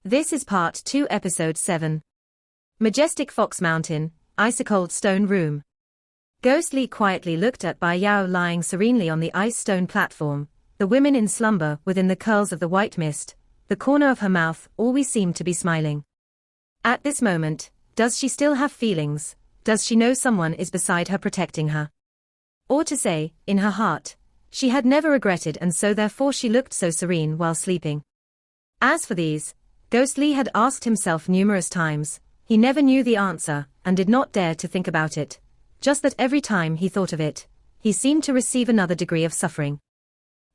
This is Part 2, Episode 7. Majestic Fox Mountain, Ice-Cold Stone Room. Ghostly quietly looked at Bai Yao lying serenely on the ice-stone platform, the women in slumber within the curls of the white mist, the corner of her mouth always seemed to be smiling. At this moment, does she still have feelings? Does she know someone is beside her protecting her? Or to say, in her heart, she had never regretted and so therefore she looked so serene while sleeping. As for these, Ghostly had asked himself numerous times, he never knew the answer, and did not dare to think about it, just that every time he thought of it, he seemed to receive another degree of suffering.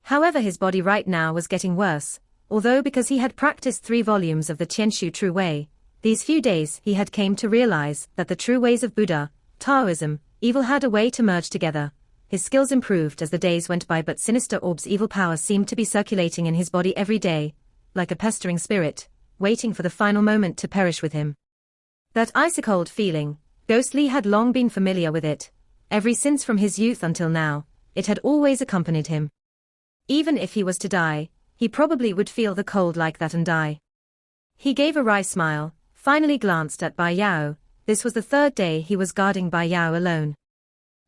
However, his body right now was getting worse, although because he had practiced 3 volumes of the Tianshu True Way, these few days he had came to realize that the true ways of Buddha, Taoism, evil had a way to merge together. His skills improved as the days went by, but sinister orbs evil power seemed to be circulating in his body every day, like a pestering spirit, waiting for the final moment to perish with him. That icy-cold feeling, Ghostly had long been familiar with it, ever since from his youth until now, it had always accompanied him. Even if he was to die, he probably would feel the cold like that and die. He gave a wry smile, finally glanced at Bai Yao. This was the 3rd day he was guarding Bai Yao alone.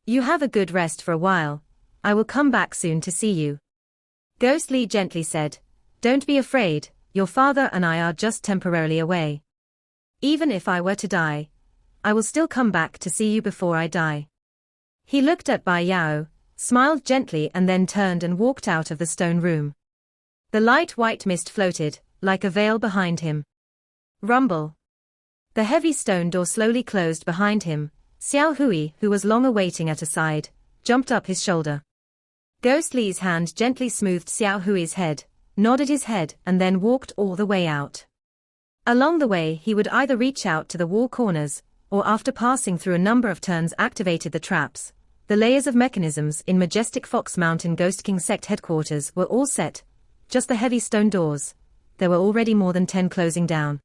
You have a good rest for a while, I will come back soon to see you. Ghostly gently said, don't be afraid, your father and I are just temporarily away. Even if I were to die, I will still come back to see you before I die. He looked at Bai Yao, smiled gently and then turned and walked out of the stone room. The light white mist floated, like a veil behind him. Rumble. The heavy stone door slowly closed behind him. Xiao Hui, who was long awaiting at a side, jumped up his shoulder. Ghostly's hand gently smoothed Xiao Hui's head, nodded his head and then walked all the way out. Along the way he would either reach out to the wall corners, or after passing through a number of turns activated the traps. The layers of mechanisms in Majestic Fox Mountain Ghost King sect headquarters were all set, just the heavy stone doors. There were already more than 10 closing down.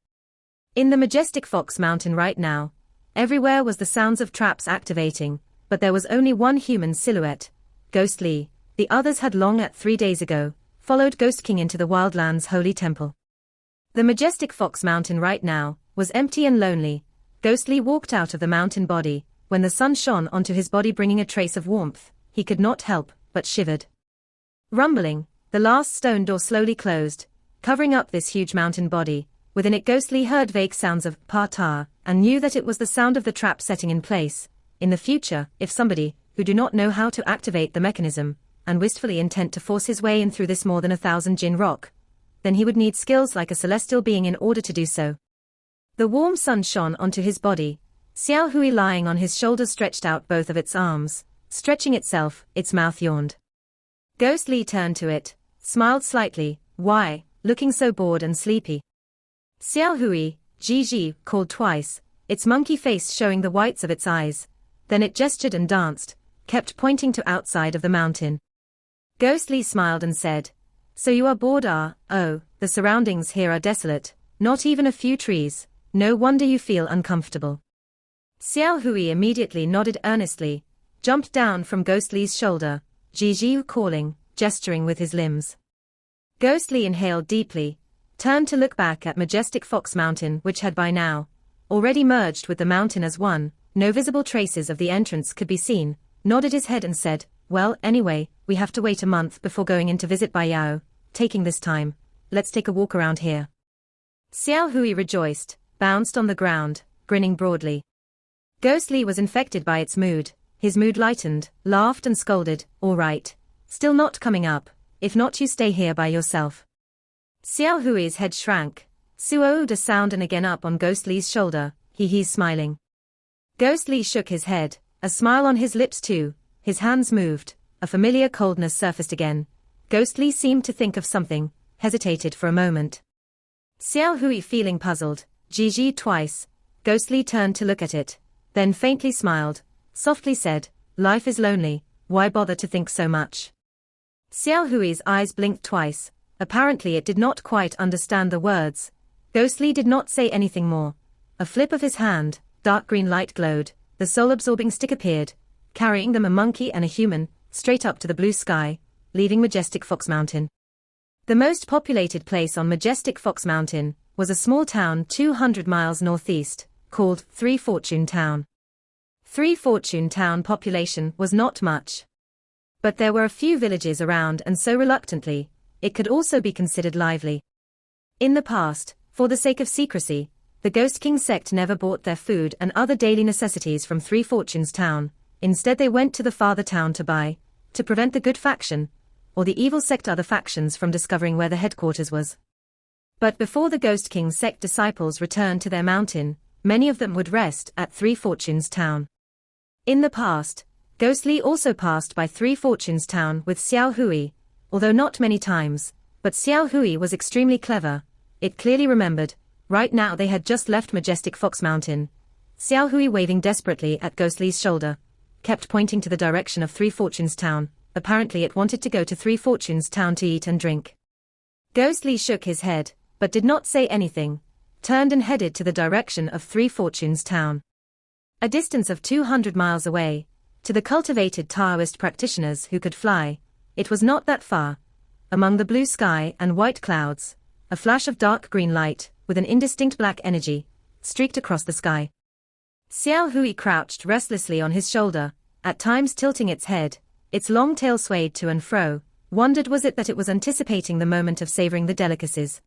In the Majestic Fox Mountain right now, everywhere was the sounds of traps activating, but there was only one human silhouette, Ghostly. The others had long at 3 days ago, followed Ghost King into the Wildlands Holy Temple. The Majestic Fox Mountain right now was empty and lonely. Ghostly walked out of the mountain body. When the sun shone onto his body bringing a trace of warmth, he could not help but shivered. Rumbling, the last stone door slowly closed, covering up this huge mountain body. Within it Ghostly heard vague sounds of pa-ta, and knew that it was the sound of the trap setting in place. In the future, if somebody, who do not know how to activate the mechanism, and wistfully intent to force his way in through this more than 1,000 jin rock, then he would need skills like a celestial being in order to do so. The warm sun shone onto his body. Xiao Hui lying on his shoulder stretched out both of its arms, stretching itself, its mouth yawned. Ghostly turned to it, smiled slightly. Why, looking so bored and sleepy? Xiao Hui, Gigi, called twice, its monkey face showing the whites of its eyes. Then it gestured and danced, kept pointing to outside of the mountain. Ghostly smiled and said, so you are bored, oh, the surroundings here are desolate, not even a few trees, no wonder you feel uncomfortable. Xiao Hui immediately nodded earnestly, jumped down from Ghostly's shoulder, Gigi calling, gesturing with his limbs. Ghostly inhaled deeply, turned to look back at Majestic Fox Mountain which had by now already merged with the mountain as one. No visible traces of the entrance could be seen, nodded his head and said, well, anyway, we have to wait a month before going in to visit Bai Yao. Taking this time, let's take a walk around here. Xiao Hui rejoiced, bounced on the ground, grinning broadly. Ghostly was infected by its mood. His mood lightened, laughed and scolded, all right. Still not coming up, if not you stay here by yourself. Xiao Hui's head shrank, suoed a sound and again up on Ghostly's shoulder, he's smiling. Ghostly shook his head, a smile on his lips too. His hands moved, a familiar coldness surfaced again. Ghostly seemed to think of something, hesitated for a moment. Xiao Hui feeling puzzled, Gigi twice. Ghostly turned to look at it, then faintly smiled, softly said, life is lonely, why bother to think so much? Xiao Hui's eyes blinked twice, apparently it did not quite understand the words. Ghostly did not say anything more. A flip of his hand, dark green light glowed, the soul-absorbing stick appeared, carrying them a monkey and a human, straight up to the blue sky, leaving Majestic Fox Mountain. The most populated place on majestic Fox Mountain was a small town 200 miles northeast, called Three Fortune Town. Three Fortune Town population was not much. But there were a few villages around, and so reluctantly, it could also be considered lively. In the past, for the sake of secrecy, the Ghost King sect never bought their food and other daily necessities from Three Fortunes Town. Instead they went to the father town to buy, to prevent the good faction, or the evil sect other factions from discovering where the headquarters was. But before the Ghost King sect disciples returned to their mountain, many of them would rest at Three Fortunes Town. In the past, Ghostly also passed by Three Fortunes Town with Xiao Hui, although not many times, but Xiao Hui was extremely clever. It clearly remembered, right now they had just left majestic Fox Mountain. Xiao Hui, waving desperately at Ghostly's shoulder, kept pointing to the direction of Three Fortunes Town. Apparently it wanted to go to Three Fortunes Town to eat and drink. Ghostly shook his head, but did not say anything, turned and headed to the direction of Three Fortunes Town. A distance of 200 miles away, to the cultivated Taoist practitioners who could fly, it was not that far. Among the blue sky and white clouds, a flash of dark green light, with an indistinct black energy, streaked across the sky. Xiao Hui crouched restlessly on his shoulder, at times tilting its head. Its long tail swayed to and fro, wondered was it that it was anticipating the moment of savoring the delicacies.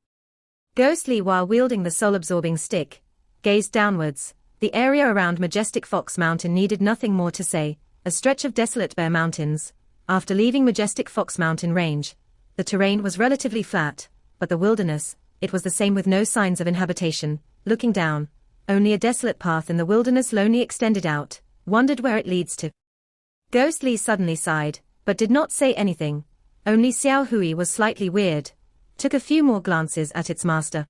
Ghostly, while wielding the soul-absorbing stick, gazed downwards. The area around majestic Fox Mountain needed nothing more to say, a stretch of desolate bare mountains. After leaving majestic Fox Mountain range, the terrain was relatively flat, but the wilderness, it was the same with no signs of inhabitation. Looking down, only a desolate path in the wilderness lonely extended out, wondered where it leads to. Ghostly suddenly sighed, but did not say anything. Only Xiao Hui was slightly weird, took a few more glances at its master.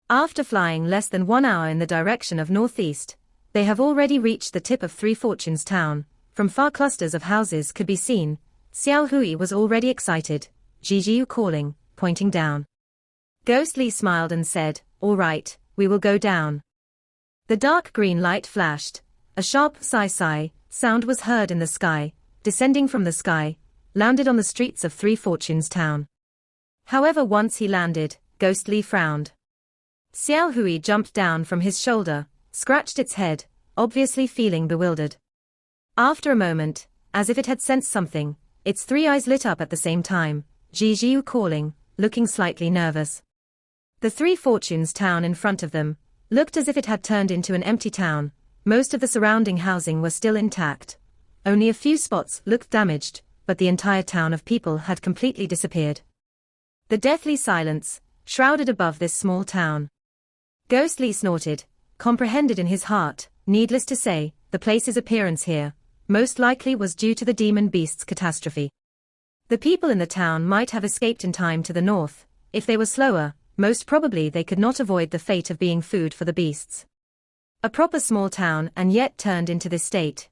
After flying less than 1 hour in the direction of northeast, they have already reached the tip of Three Fortunes Town. From far clusters of houses could be seen. Xiao Hui was already excited, Jijiu calling, pointing down. Ghostly smiled and said, "All right, we will go down." The dark green light flashed. A sharp sigh sound was heard in the sky, descending from the sky, landed on the streets of Three Fortunes Town. However, once he landed, Ghostly frowned. Xiao Hui jumped down from his shoulder, scratched its head, obviously feeling bewildered. After a moment, as if it had sensed something, its 3 eyes lit up at the same time, Jijiu calling, looking slightly nervous. The Three Fortunes Town in front of them looked as if it had turned into an empty town. Most of the surrounding housing was still intact. Only a few spots looked damaged, but the entire town of people had completely disappeared. The deathly silence shrouded above this small town. Ghostly snorted, comprehended in his heart. Needless to say, the place's appearance here most likely was due to the demon beast's catastrophe. The people in the town might have escaped in time to the north. If they were slower, most probably they could not avoid the fate of being food for the beasts. A proper small town, and yet turned into this state.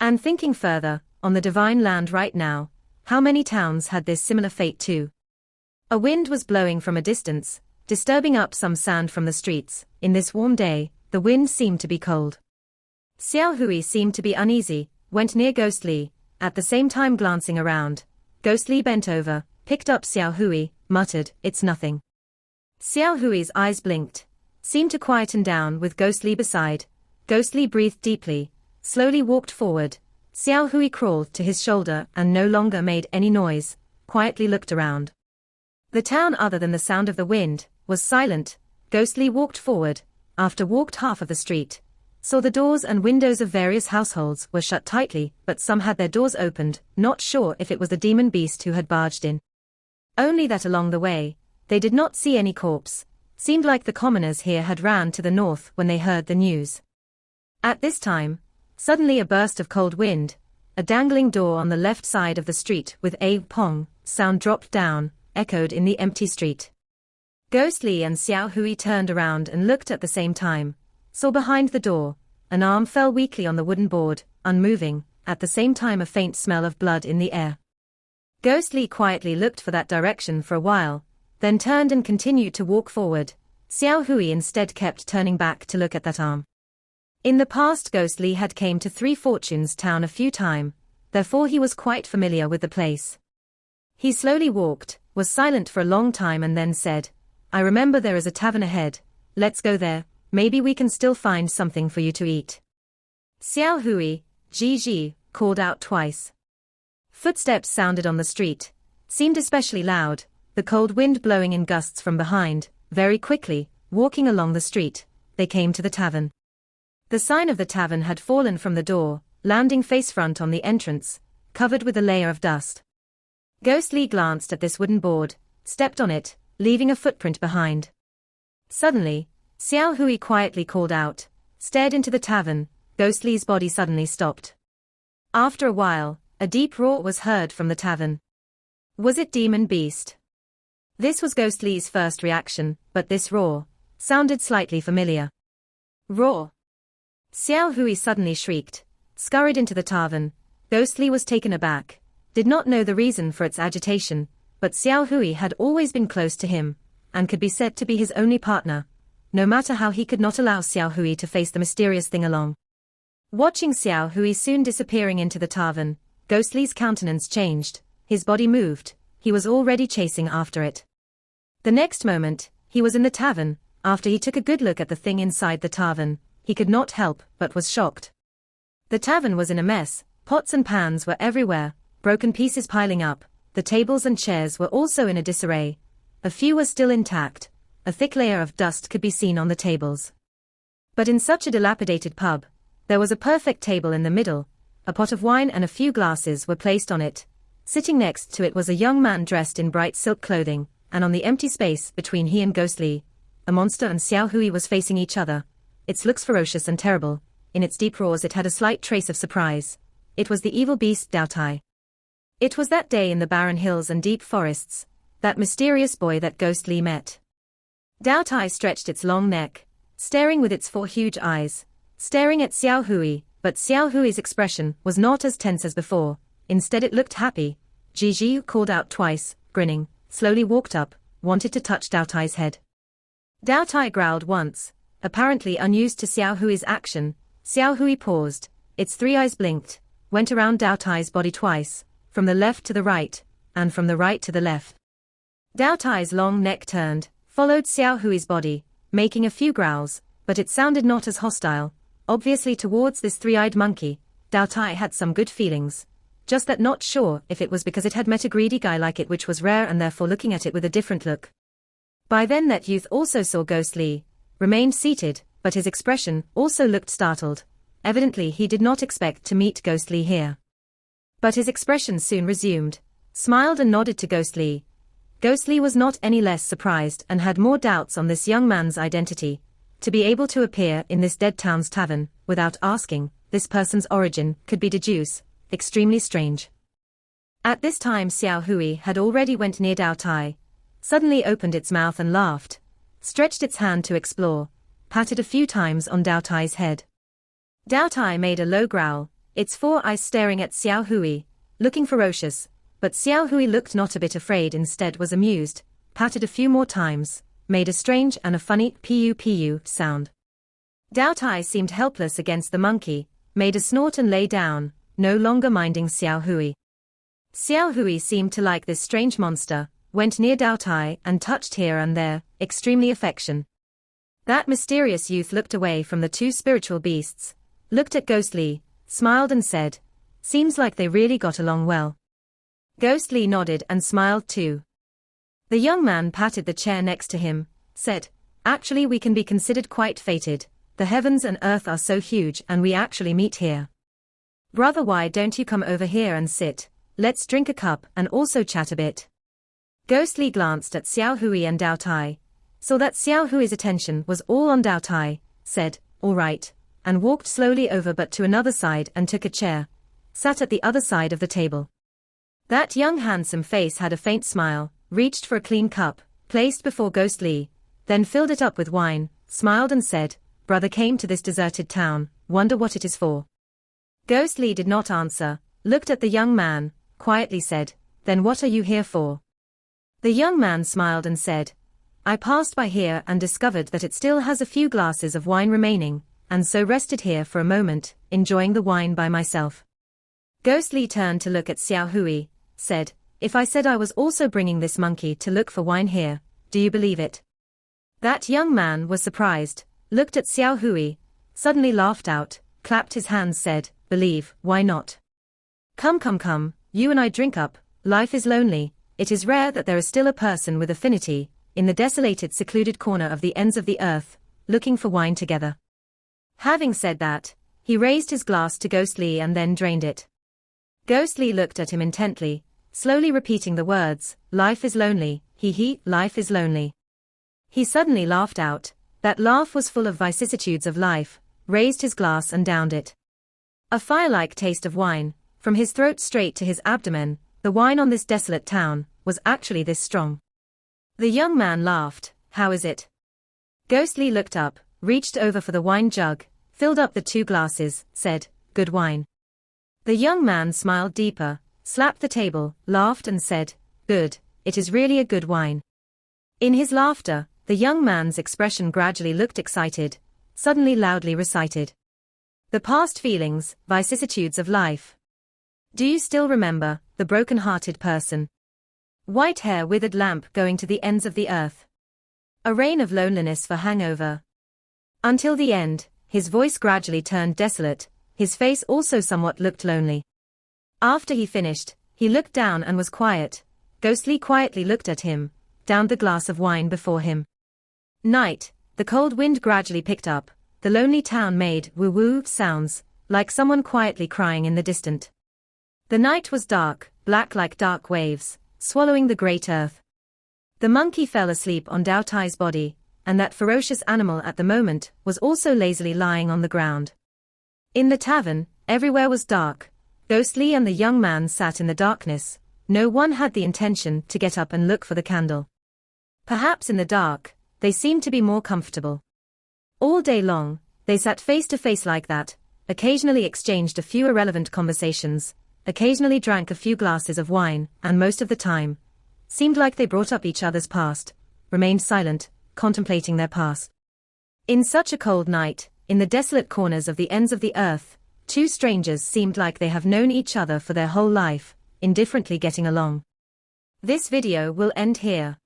And thinking further, on the divine land right now, how many towns had this similar fate too? A wind was blowing from a distance, disturbing up some sand from the streets. In this warm day, the wind seemed to be cold. Xiao Hui seemed to be uneasy, went near Ghostly, at the same time glancing around. Ghostly bent over, picked up Xiao Hui, muttered, "It's nothing." Xiao Hui's eyes blinked, seemed to quieten down with Ghostly beside. Ghostly breathed deeply, slowly walked forward. Xiao Hui crawled to his shoulder and no longer made any noise, quietly looked around. The town, other than the sound of the wind, was silent. Ghostly walked forward, after walked half of the street, saw the doors and windows of various households were shut tightly, but some had their doors opened, not sure if it was the demon beast who had barged in. Only that along the way, they did not see any corpse. Seemed like the commoners here had ran to the north when they heard the news. At this time, suddenly a burst of cold wind, a dangling door on the left side of the street with a pong sound dropped down, echoed in the empty street. Ghostly and Xiao Hui turned around and looked at the same time, saw behind the door, an arm fell weakly on the wooden board, unmoving, at the same time a faint smell of blood in the air. Ghostly quietly looked for that direction for a while, then turned and continued to walk forward. Xiao Hui instead kept turning back to look at that arm. In the past Ghostly had came to Three Fortunes Town a few times, therefore he was quite familiar with the place. He slowly walked, was silent for a long time and then said, I remember there is a tavern ahead, let's go there, maybe we can still find something for you to eat. Xiao Hui, Gigi, called out twice. Footsteps sounded on the street, seemed especially loud, the cold wind blowing in gusts from behind. Very quickly, walking along the street, they came to the tavern. The sign of the tavern had fallen from the door, landing face front on the entrance, covered with a layer of dust. Ghostly glanced at this wooden board, stepped on it, leaving a footprint behind. Suddenly, Xiao Hui quietly called out, stared into the tavern. Ghostly's body suddenly stopped. After a while, a deep roar was heard from the tavern. Was it demon beast? This was Ghostly's first reaction, but this roar sounded slightly familiar. Roar! Xiao Hui suddenly shrieked, scurried into the tavern. Ghostly was taken aback, did not know the reason for its agitation, but Xiao Hui had always been close to him, and could be said to be his only partner. No matter how, he could not allow Xiao Hui to face the mysterious thing alone. Watching Xiao Hui soon disappearing into the tavern, Ghostly's countenance changed, his body moved, he was already chasing after it. The next moment, he was in the tavern. After he took a good look at the thing inside the tavern, he could not help but was shocked. The tavern was in a mess, pots and pans were everywhere, broken pieces piling up, the tables and chairs were also in a disarray. A few were still intact, a thick layer of dust could be seen on the tables. But in such a dilapidated pub, there was a perfect table in the middle, a pot of wine and a few glasses were placed on it. Sitting next to it was a young man dressed in bright silk clothing, and on the empty space between he and Ghostly, a monster and Xiao Hui was facing each other. Its looks ferocious and terrible, in its deep roars it had a slight trace of surprise. It was the evil beast Dao Tai. It was that day in the barren hills and deep forests, that mysterious boy that Ghostly met. Dao Tai stretched its long neck, staring with its 4 huge eyes, staring at Xiao Hui, but Xiao Hui's expression was not as tense as before, instead it looked happy. Gigi called out twice, grinning, slowly walked up, wanted to touch Dao Tai's head. Dao Tai growled once, apparently unused to Xiao Hui's action. Xiao Hui paused, its 3 eyes blinked, went around Dao Tai's body twice, from the left to the right, and from the right to the left. Dao Tai's long neck turned, followed Xiao Hui's body, making a few growls, but it sounded not as hostile. Obviously towards this 3-eyed monkey, Dao Tai had some good feelings. Just that not sure if it was because it had met a greedy guy like it, which was rare, and therefore looking at it with a different look. By then that youth also saw Ghostly, remained seated, but his expression also looked startled. Evidently he did not expect to meet Ghostly here. But his expression soon resumed, smiled and nodded to Ghostly. Ghostly was not any less surprised and had more doubts on this young man's identity. To be able to appear in this dead town's tavern, without asking, this person's origin, could be deduced, extremely strange. At this time Xiao Hui had already went near Dao Tai, suddenly opened its mouth and laughed, stretched its hand to explore, patted a few times on Dao Tai's head. Dao Tai made a low growl, its 4 eyes staring at Xiao Hui, looking ferocious, but Xiao Hui looked not a bit afraid, instead was amused, patted a few more times, made a strange and a funny pu sound. Dao Tai seemed helpless against the monkey, made a snort and lay down, no longer minding Xiao Hui. Xiao Hui seemed to like this strange monster, went near Dao Tai and touched here and there, extremely affection. That mysterious youth looked away from the 2 spiritual beasts, looked at Ghostly, smiled and said, seems like they really got along well. Ghostly nodded and smiled too. The young man patted the chair next to him, said, actually we can be considered quite fated, the heavens and earth are so huge and we actually meet here. Brother, why don't you come over here and sit, let's drink a cup and also chat a bit. Ghostly glanced at Xiao Hui and Dao Tai, saw that Xiao Hui's attention was all on Dao Tai, said, all right, and walked slowly over but to another side and took a chair, sat at the other side of the table. That young handsome face had a faint smile, reached for a clean cup, placed before Ghostly, then filled it up with wine, smiled and said, brother came to this deserted town, wonder what it is for. Ghostly did not answer, looked at the young man, quietly said, then what are you here for? The young man smiled and said, I passed by here and discovered that it still has a few glasses of wine remaining, and so rested here for a moment, enjoying the wine by myself. Ghostly turned to look at Xiao Hui, said, if I said I was also bringing this monkey to look for wine here, do you believe it? That young man was surprised, looked at Xiao Hui, suddenly laughed out, clapped his hands, said, believe, why not? Come, you and I drink up, life is lonely, it is rare that there is still a person with affinity, in the desolated secluded corner of the ends of the earth, looking for wine together. Having said that, he raised his glass to Ghost Li and then drained it. Ghost Li looked at him intently, slowly repeating the words, life is lonely, life is lonely. He suddenly laughed out, that laugh was full of vicissitudes of life, raised his glass and downed it. A fire-like taste of wine, from his throat straight to his abdomen, the wine on this desolate town, was actually this strong. The young man laughed, how is it? Ghost Li looked up, reached over for the wine jug, filled up the 2 glasses, said, good wine. The young man smiled deeper, slapped the table, laughed and said, good, it is really a good wine. In his laughter, the young man's expression gradually looked excited, suddenly loudly recited. The past feelings, vicissitudes of life. Do you still remember, the broken-hearted person? White hair, withered lamp going to the ends of the earth. A reign of loneliness for hangover. Until the end, his voice gradually turned desolate, his face also somewhat looked lonely. After he finished, he looked down and was quiet. Ghost Li quietly looked at him, downed the glass of wine before him. Night, the cold wind gradually picked up, the lonely town made woo-woo sounds, like someone quietly crying in the distant. The night was dark, black like dark waves, swallowing the great earth. The monkey fell asleep on Dao Tai's body, and that ferocious animal at the moment was also lazily lying on the ground. In the tavern, everywhere was dark. Ghost Li and the young man sat in the darkness, no one had the intention to get up and look for the candle. Perhaps in the dark, they seemed to be more comfortable. All day long, they sat face to face like that, occasionally exchanged a few irrelevant conversations, occasionally drank a few glasses of wine, and most of the time, seemed like they brought up each other's past, remained silent, contemplating their past. In such a cold night, in the desolate corners of the ends of the earth, 2 strangers seemed like they have known each other for their whole life, indifferently getting along. This video will end here.